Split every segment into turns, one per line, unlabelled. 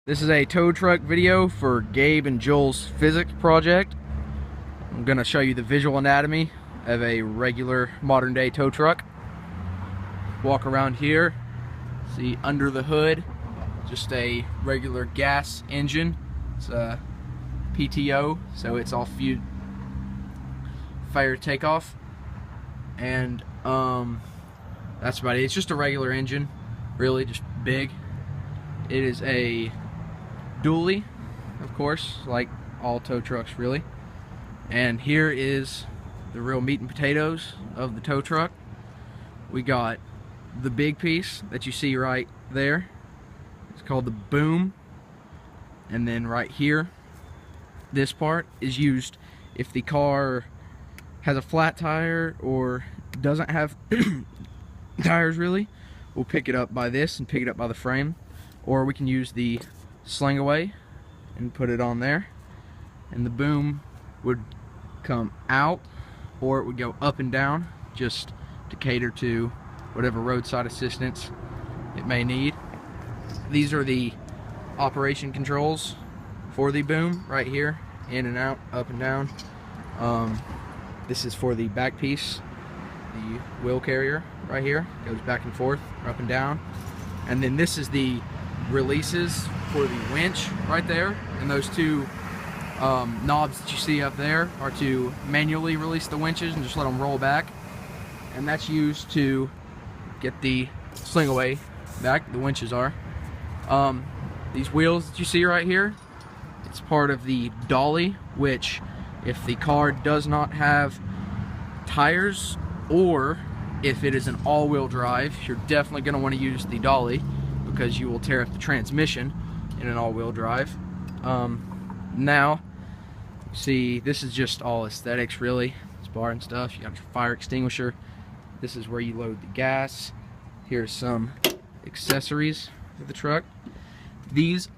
This is a tow truck video for Gabe and Joel's physics project. I'm going to show you the visual anatomy of a regular modern day tow truck. Walk around here, see under the hood, just a regular gas engine. It's a PTO, so it's all fire takeoff. And that's about it. It's just a regular engine, really, just big. It is a dually, of course, like all tow trucks really. And here is the real meat and potatoes of the tow truck. We got the big piece that you see right there. It's called the boom. And then right here, this part is used if the car has a flat tire or doesn't have tires really. We'll pick it up by this and pick it up by the frame, or we can use the sling away and put it on there, and the boom would come out or it would go up and down just to cater to whatever roadside assistance it may need. These are the operation controls for the boom right here, in and out, up and down. This is for the back piece, the wheel carrier right here, goes back and forth, up and down. And then this is the releases for the winch right there, and those two knobs that you see up there are to manually release the winches and just let them roll back, and that's used to get the sling away back. The winches are these wheels that you see right here. It's part of the dolly, which if the car does not have tires, or if it is an all-wheel drive, you're definitely going to want to use the dolly, because you will tear up the transmission in an all-wheel drive. Now, see, this is just all aesthetics really. It's bar and stuff. You got your fire extinguisher. This is where you load the gas. Here's some accessories for the truck. These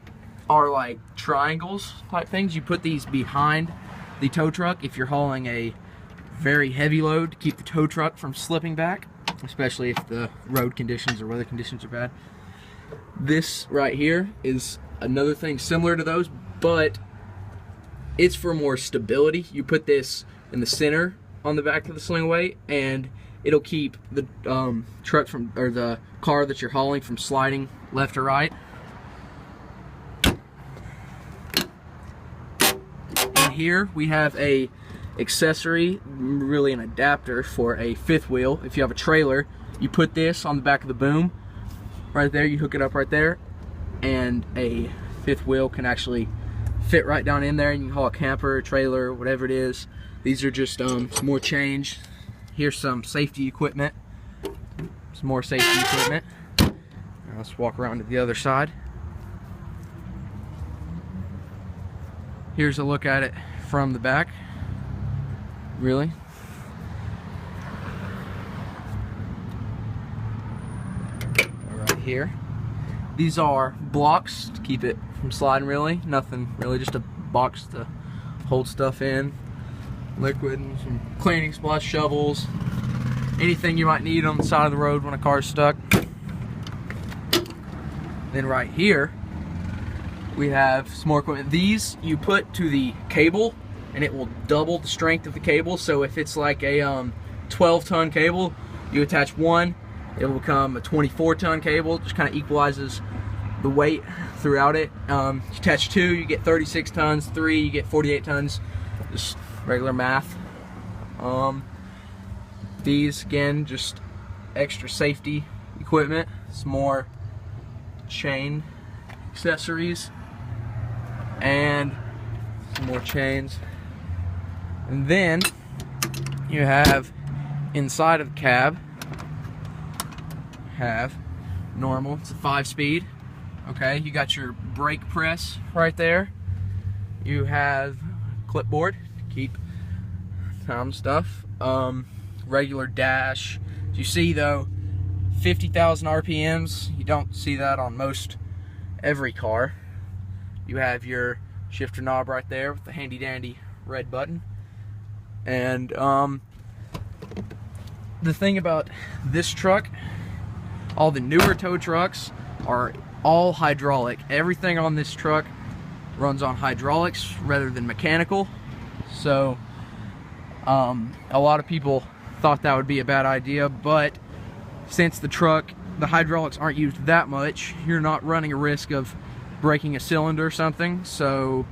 are like triangles type things. You put these behind the tow truck if you're hauling a very heavy load to keep the tow truck from slipping back, especially if the road conditions or weather conditions are bad. This right here is another thing similar to those, but it's for more stability. You put this in the center on the back of the sling away, and it'll keep the truck from, or the car that you're hauling, from sliding left or right. And here we have a accessory, really an adapter for a fifth wheel. If you have a trailer, you put this on the back of the boom right there, you hook it up right there, and a fifth wheel can actually fit right down in there, and you can haul a camper, a trailer, whatever it is. These are just some more change. Here's some safety equipment, some more safety equipment. Now let's walk around to the other side. Here's a look at it from the back, really. Here, these are blocks to keep it from sliding, really. Nothing really, just a box to hold stuff in, liquid and some cleaning supplies, shovels, anything you might need on the side of the road when a car's stuck. Then right here we have some more equipment. These you put to the cable and it will double the strength of the cable. So if it's like a 12-ton cable, you attach one, it will become a 24-ton cable. Just kind of equalizes the weight throughout it. You attach two, you get 36 tons. 3, you get 48 tons. Just regular math. These, again, just extra safety equipment. Some more chain accessories. And some more chains. And then you have inside of the cab, have normal, it's a 5-speed. Okay, you got your brake press right there. You have clipboard to keep time stuff. Regular dash. You see though, 50,000 RPMs. You don't see that on most every car. You have your shifter knob right there with the handy dandy red button. And the thing about this truck, all the newer tow trucks are all hydraulic. Everything on this truck runs on hydraulics rather than mechanical. So a lot of people thought that would be a bad idea, but since the hydraulics aren't used that much, you're not running a risk of breaking a cylinder or something. So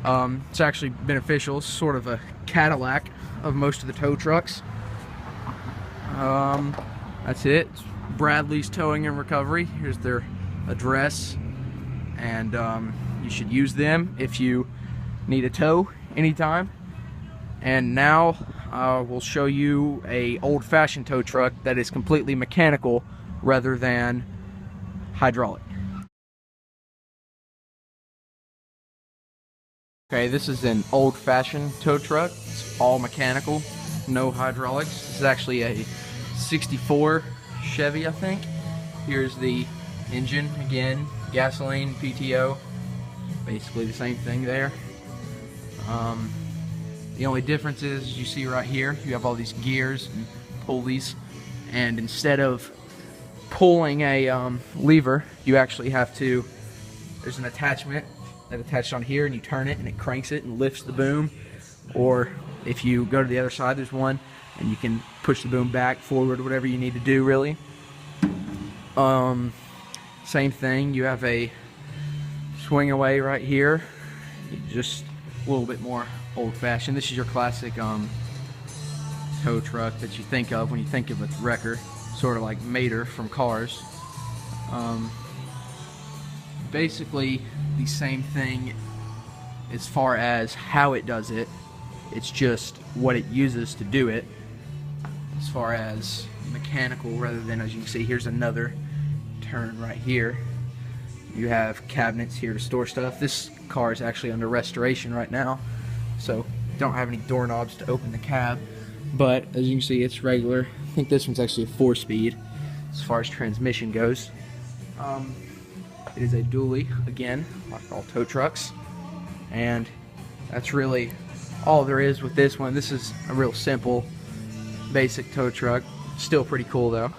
it's actually beneficial. It's sort of a Cadillac of most of the tow trucks. That's it. It's Bradley's Towing and Recovery. Here's their address, and you should use them if you need a tow anytime. And now we'll show you a old-fashioned tow truck that is completely mechanical rather than hydraulic. Okay, this is an old-fashioned tow truck. It's all mechanical, no hydraulics. This is actually a 64 Chevy, I think. Here's the engine again, gasoline, PTO, basically the same thing there. The only difference is, you see right here, you have all these gears and pulleys, and instead of pulling a lever, you actually have to, there's an attachment that attached on here, and you turn it and it cranks it and lifts the boom. Or if you go to the other side, there's one, and you can push the boom back, forward, whatever you need to do, really. Same thing, you have a swing away right here, just a little bit more old-fashioned. This is your classic tow truck that you think of when you think of a wrecker, sort of like Mater from Cars. Basically the same thing as far as how it does it. It's just what it uses to do it, as far as mechanical rather than, as you can see, here's another turn right here. You have cabinets here to store stuff. This car is actually under restoration right now, so don't have any doorknobs to open the cab, but as you can see, it's regular. I think this one's actually a 4-speed as far as transmission goes. It is a dually, again, like all tow trucks, and that's really all there is with this one. This is a real simple, basic tow truck. Still pretty cool though.